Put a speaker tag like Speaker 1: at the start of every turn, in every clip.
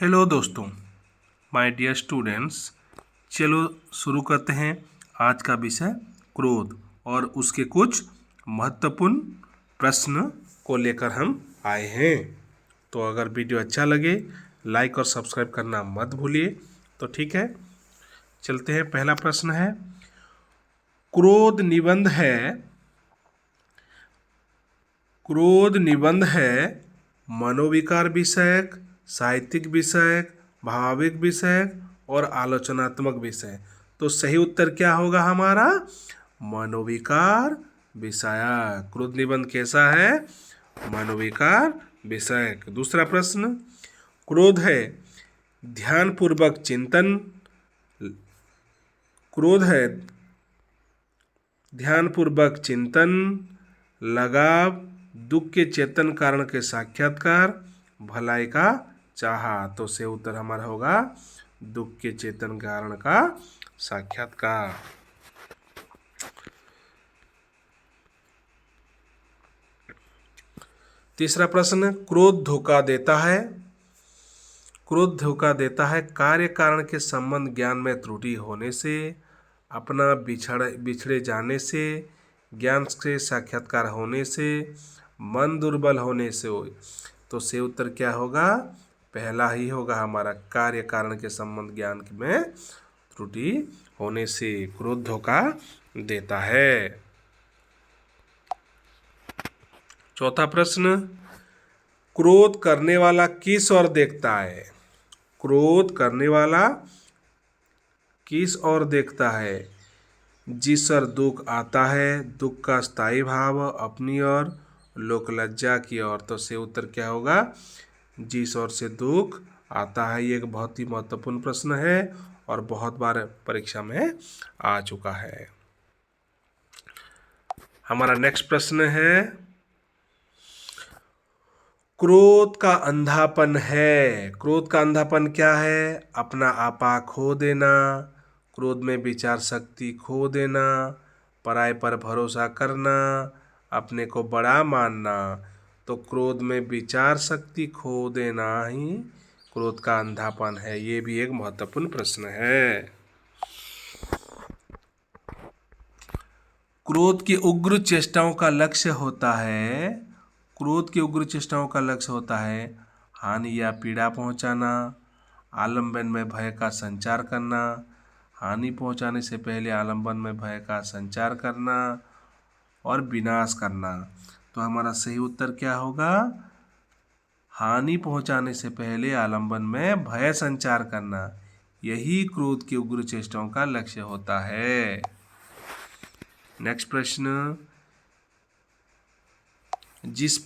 Speaker 1: Hello दोस्तों, my dear students. चलो शुरू करते हैं। आज का विषय क्रोध और उसके कुछ महत्वपूर्ण प्रश्न को लेकर हम आए हैं। तो अगर वीडियो अच्छा लगे लाइक और सब्सक्राइब करना मत भूलिए। तो ठीक है, चलते हैं। पहला प्रश्न है, क्रोध निबंध है मनोविकार विषयक, साहित्यिक विषयक, भाविक विषयक और आलोचनात्मक विषय। तो सही उत्तर क्या होगा हमारा? मनोविकार विषयक। क्रोध निबंध कैसा है? मनोविकार विषयक। दूसरा प्रश्न, क्रोध है ध्यानपूर्वक चिंतन, क्रोध है ध्यानपूर्वक चिंतन, लगाव, दुख के चेतन कारण के साक्षात्कार, भलाई का चाहा। तो से उत्तर हमारा होगा दुख के चेतन कारण का साक्षात्कार। तीसरा प्रश्न, क्रोध धोखा देता है। क्रोध धोखा देता है कार्य कारण के संबंध ज्ञान में त्रुटि होने से, अपना बिछड़े जाने से, ज्ञान से साक्षात्कार होने से, मन दुर्बल होने से हो। तो से उत्तर क्या होगा? पहला ही होगा हमारा, कार्य कारण के संबंध ज्ञान में त्रुटि होने से क्रोध धोखा देता है। चौथा प्रश्न, क्रोध करने वाला किस ओर देखता है? क्रोध करने वाला किस ओर देखता है? जिस ओर दुख आता है, दुख का स्थायी भाव अपनी ओर, लोक लज्जा की ओर। तो से उत्तर क्या होगा? जिस ओर से दुख आता है। ये एक बहुत ही महत्वपूर्ण प्रश्न है और बहुत बार परीक्षा में आ चुका है। हमारा नेक्स्ट प्रश्न है, क्रोध का अंधापन है। क्रोध का अंधापन क्या है? अपना आपा खो देना, क्रोध में विचार शक्ति खो देना, पराये पर भरोसा करना, अपने को बड़ा मानना। तो क्रोध में विचार शक्ति खो देना ही क्रोध का अंधापन है। ये भी एक महत्वपूर्ण प्रश्न है। क्रोध की उग्र चेष्टाओं का लक्ष्य होता है, क्रोध की उग्र चेष्टाओं का लक्ष्य होता है हानि या पीड़ा पहुंचाना, आलम्बन में भय का संचार करना, हानि पहुंचाने से पहले आलम्बन में भय का संचार करना और विनाश करना। तो हमारा सही उत्तर क्या होगा? हानि पहुंचाने से पहले आलम्बन में भय संचार करना, यही क्रोध की उग्र चेष्टाओं का लक्ष्य होता है। नेक्स्ट प्रश्न, जिस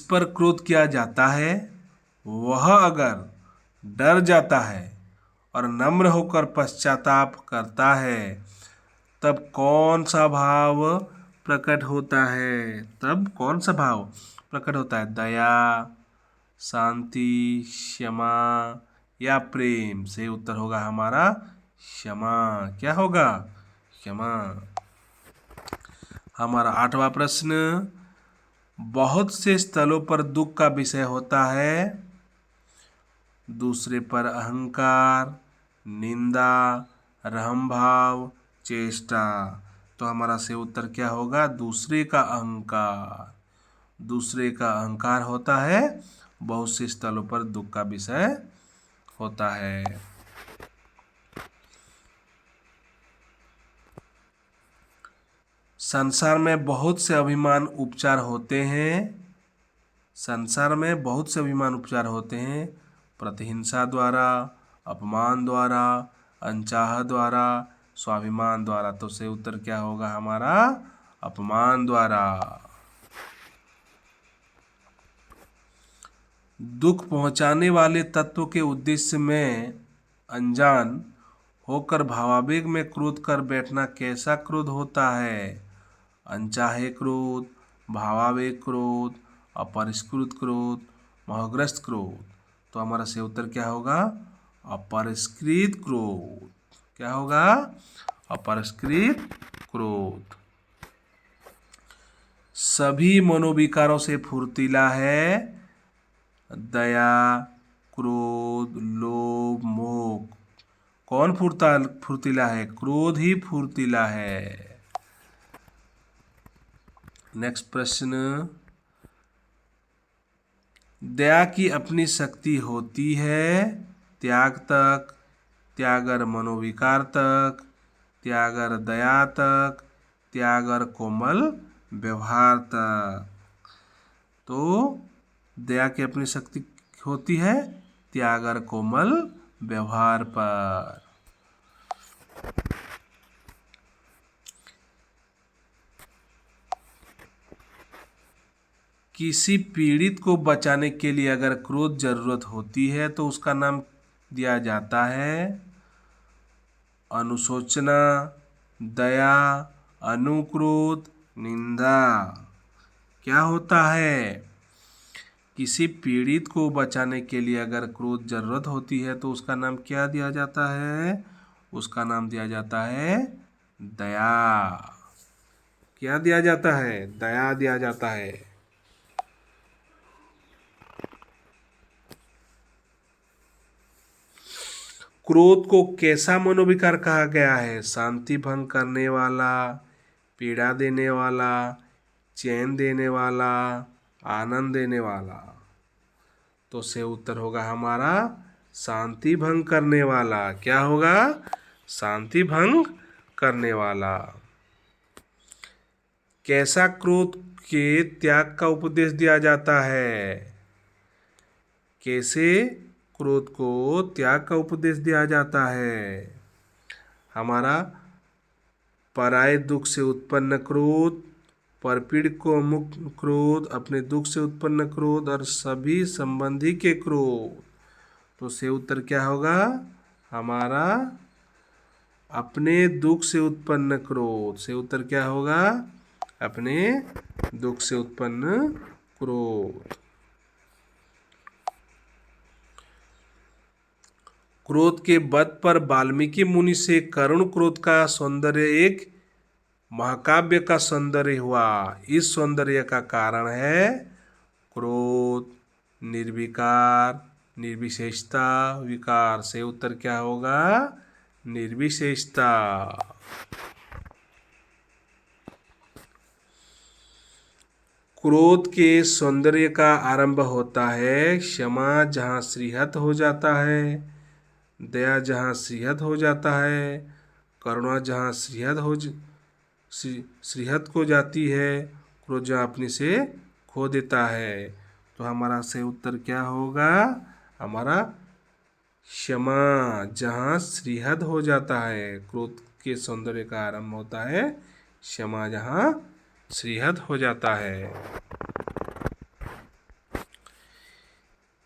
Speaker 1: पर क्रोध किया जाता है वह अगर डर जाता है और नम्र होकर पश्चाताप करता है तब कौन सा भाव प्रकट होता है? तब कौन सा भाव प्रकट होता है? दया, शांति, क्षमा या प्रेम? से उत्तर होगा हमारा क्षमा। क्या होगा? क्षमा। हमारा आठवां प्रश्न, बहुत से स्थलों पर दुख का विषय होता है दूसरे पर अहंकार, निंदा, रहमभाव, चेष्टा। तो हमारा सही उत्तर क्या होगा? दूसरे का अहंकार। दूसरे का अहंकार होता है, बहुत से स्थलों पर दुख का विषय होता है। संसार में बहुत से अभिमान उपचार होते हैं। संसार में बहुत से अभिमान उपचार होते हैं, प्रतिहिंसा द्वारा, अपमान द्वारा, अनचाह द्वारा, स्वाभिमान द्वारा। तो सही उत्तर क्या होगा हमारा? अपमान द्वारा। दुख पहुंचाने वाले तत्व के उद्देश्य में अनजान होकर भावावेग में क्रोध कर बैठना कैसा क्रोध होता है? अनचाहे क्रोध, भावावेग क्रोध, अपरिष्कृत क्रोध, मोहग्रस्त क्रोध। तो हमारा सही उत्तर क्या होगा? अपरिष्कृत क्रोध। क्या होगा? अपरिष्कृत क्रोध। सभी मनोविकारों से फुर्तीला है दया, क्रोध, लोभ, मोह। कौन फुर्तीला है? क्रोध ही फुर्तीला है। नेक्स्ट प्रश्न, दया की अपनी शक्ति होती है त्याग तक, त्यागर मनोविकार तक, त्यागर दया तक, त्यागर कोमल व्यवहार तक। तो दया की अपनी शक्ति होती है त्यागर कोमल व्यवहार पर। किसी पीड़ित को बचाने के लिए अगर क्रोध जरूरत होती है तो उसका नाम दिया जाता है अनुशोचना, दया, अनुक्रोध, निंदा। क्या होता है? किसी पीड़ित को बचाने के लिए अगर क्रोध जरूरत होती है तो उसका नाम क्या दिया जाता है? उसका नाम दिया जाता है दया। क्या दिया जाता है? दया दिया जाता है। क्रोध को कैसा मनोविकार कहा गया है? शांति भंग करने वाला, पीड़ा देने वाला, चैन देने वाला, आनंद देने वाला। तो से उत्तर होगा हमारा शांति भंग करने वाला। क्या होगा? शांति भंग करने वाला। कैसा क्रोध के त्याग का उपदेश दिया जाता है? कैसे क्रोध को त्याग का उपदेश दिया जाता है? हमारा पराये दुख से उत्पन्न क्रोध, परपीड़ित को मुक्त क्रोध, अपने दुख से उत्पन्न क्रोध और सभी संबंधी के क्रोध। तो से उत्तर क्या होगा हमारा? अपने दुख से उत्पन्न क्रोध। से उत्तर क्या होगा? अपने दुख से उत्पन्न क्रोध। क्रोध के वध पर वाल्मीकि मुनि से करुण क्रोध का सौंदर्य एक महाकाव्य का सौंदर्य हुआ। इस सौंदर्य का कारण है क्रोध, निर्विकार, निर्विशेषता, विकार। से उत्तर क्या होगा? निर्विशेषता। क्रोध के सौंदर्य का आरंभ होता है क्षमा जहाँ श्रीहत हो जाता है, दया जहाँ श्रीहत हो जाता है, करुणा जहाँ श्रीहत को जाती है, क्रोध जहाँ अपने से खो देता है। तो हमारा से उत्तर क्या होगा? हमारा क्षमा जहाँ श्रीहद हो जाता है। क्रोध के सौंदर्य का आरंभ होता है क्षमा जहाँ श्रीहद हो जाता है।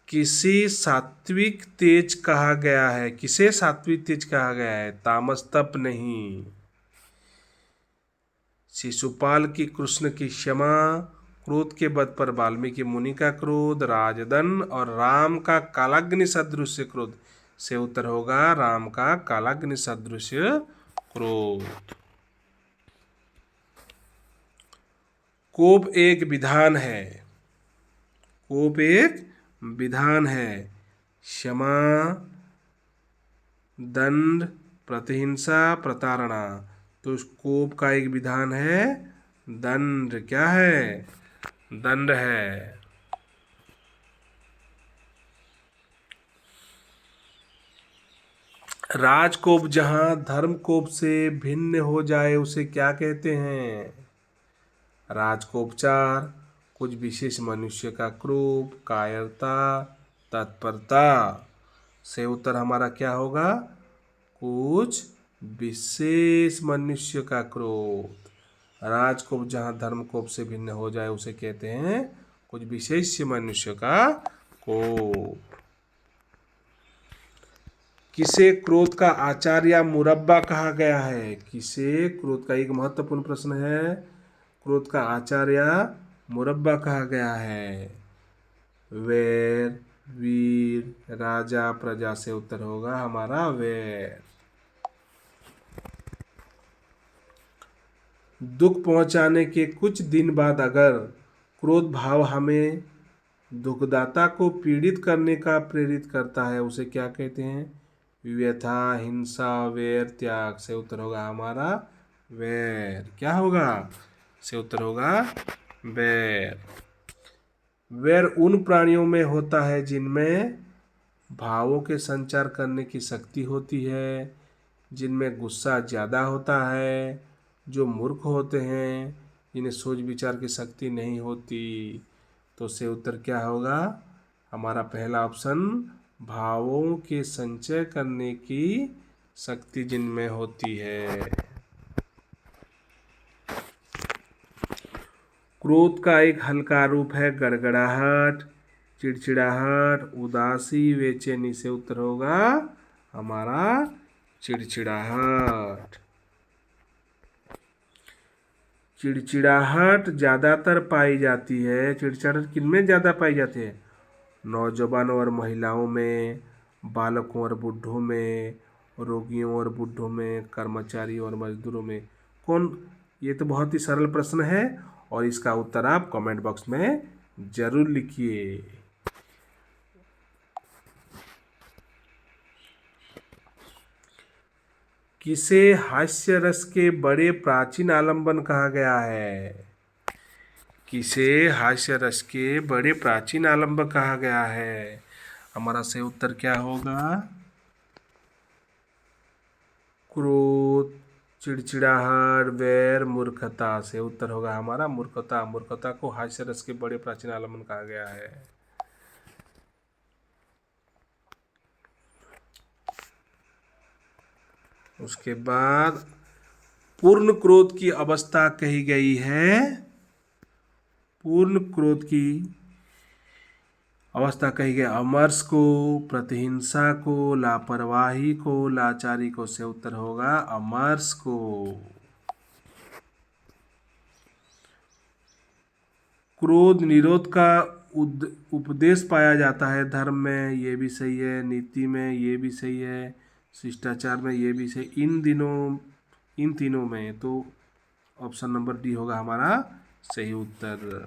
Speaker 1: किसी सात्विक तेज कहा गया है? किसे सात्विक तेज कहा गया है? तामस तप नहीं। शिशुपाल की कृष्ण की क्षमा, क्रोध के वध पर वाल्मीकि मुनि का क्रोध, राजदंड और राम का कालाग्नि सदृश क्रोध। से उत्तर होगा राम का कालाग्नि सदृश क्रोध। कोप एक विधान है। कोप एक विधान है। क्षमा, दंड, प्रतिहिंसा, प्रताड़ना। तो उस कोप का एक विधान है दंड। क्या है? दंड है। राजकोप जहाँ धर्म कोप से भिन्न हो जाए उसे क्या कहते हैं? राजकोपचार, कुछ विशेष मनुष्य का क्रोध, कायरता, तत्परता। से उत्तर हमारा क्या होगा? कुछ विशेष मनुष्य का क्रोध। राजकोप जहाँ धर्मकोप से भिन्न हो जाए उसे कहते हैं कुछ विशेष मनुष्य का कोप। किसे क्रोध का आचार्य या मुरब्बा कहा गया है? किसे क्रोध का एक महत्वपूर्ण प्रश्न है। क्रोध का आचार्य मुरब्बा कहा गया है? वैर, वीर, राजा, प्रजा। से उत्तर होगा हमारा वैर। दुख पहुंचाने के कुछ दिन बाद अगर क्रोध भाव हमें दुखदाता को पीड़ित करने का प्रेरित करता है उसे क्या कहते हैं? व्यथा, हिंसा, वैर, त्याग। से उत्तर होगा हमारा वैर। क्या होगा? से उत्तर होगा वैर। वैर उन प्राणियों में होता है जिनमें भावों के संचार करने की शक्ति होती है, जिनमें गुस्सा ज़्यादा होता है, जो मूर्ख होते हैं, जिन्हें सोच विचार की शक्ति नहीं होती। तो से उत्तर क्या होगा? हमारा पहला ऑप्शन, भावों के संचय करने की शक्ति जिनमें होती है। क्रोध का एक हल्का रूप है गड़गड़ाहट, चिड़चिड़ाहट, उदासी, बेचैनी। से उत्तर होगा हमारा चिड़चिड़ाहट। चिड़चिड़ाहट ज़्यादातर पाई जाती है, चिड़चिड़ाहट किनमें ज़्यादा पाई जाती है? नौजवानों और महिलाओं में, बालकों और बूढ़ों में, रोगियों और बूढ़ों में, कर्मचारियों और मजदूरों में। कौन? ये तो बहुत ही सरल प्रश्न है और इसका उत्तर आप कमेंट बॉक्स में जरूर लिखिए। किसे हास्य रस के बड़े प्राचीन आलंबन कहा गया है? किसे हास्य रस के बड़े प्राचीन आलंबन कहा गया है? हमारा सही उत्तर क्या होगा? क्रोध, चिड़चिड़ाहट, वैर, मूर्खता। से उत्तर होगा हमारा मूर्खता। मूर्खता को हास्य रस के बड़े प्राचीन आलंबन कहा गया है। उसके बाद पूर्ण क्रोध की अवस्था कही गई है। पूर्ण क्रोध की अवस्था कही गई अमर्ष को, प्रतिहिंसा को, लापरवाही को, लाचारी को। से उत्तर होगा अमर्ष को। क्रोध निरोध का उपदेश पाया जाता है धर्म में, ये भी सही है। नीति में ये भी सही है। शिष्टाचार में ये भी सही। इन तीनों में तो ऑप्शन नंबर डी होगा हमारा सही उत्तर।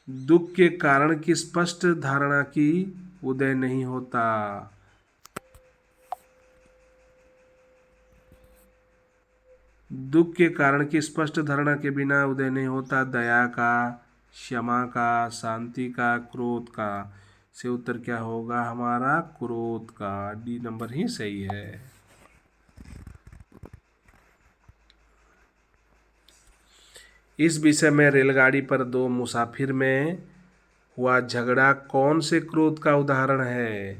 Speaker 1: दुख के कारण की स्पष्ट धारणा की उदय नहीं होता। दुख के कारण की स्पष्ट धारणा के बिना उदय नहीं होता। दया का, क्षमा का, शांति का, क्रोध का। से उत्तर क्या होगा हमारा? क्रोध का। डी नंबर ही सही है। इस विषय में रेलगाड़ी पर दो मुसाफिर में हुआ झगड़ा कौन से क्रोध का उदाहरण है?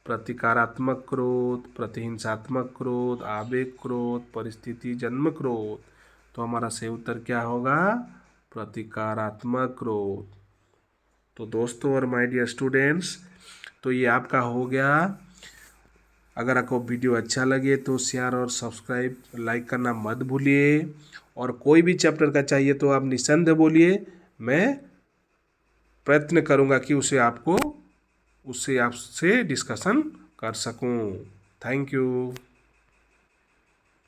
Speaker 1: प्रतिकारात्मक क्रोध, प्रतिहिंसात्मक क्रोध, आवेग क्रोध, परिस्थिति जन्म क्रोध। तो हमारा सही उत्तर क्या होगा? प्रतिकारात्मक क्रोध। तो दोस्तों और माय डियर स्टूडेंट्स, तो ये आपका हो गया। अगर आपको वीडियो अच्छा लगे तो शेयर और सब्सक्राइब लाइक करना मत भूलिए। और कोई भी चैप्टर का चाहिए तो आप निसंदेह बोलिए, मैं प्रयत्न करूँगा कि उससे आपसे डिस्कशन कर सकूँ। Thank you.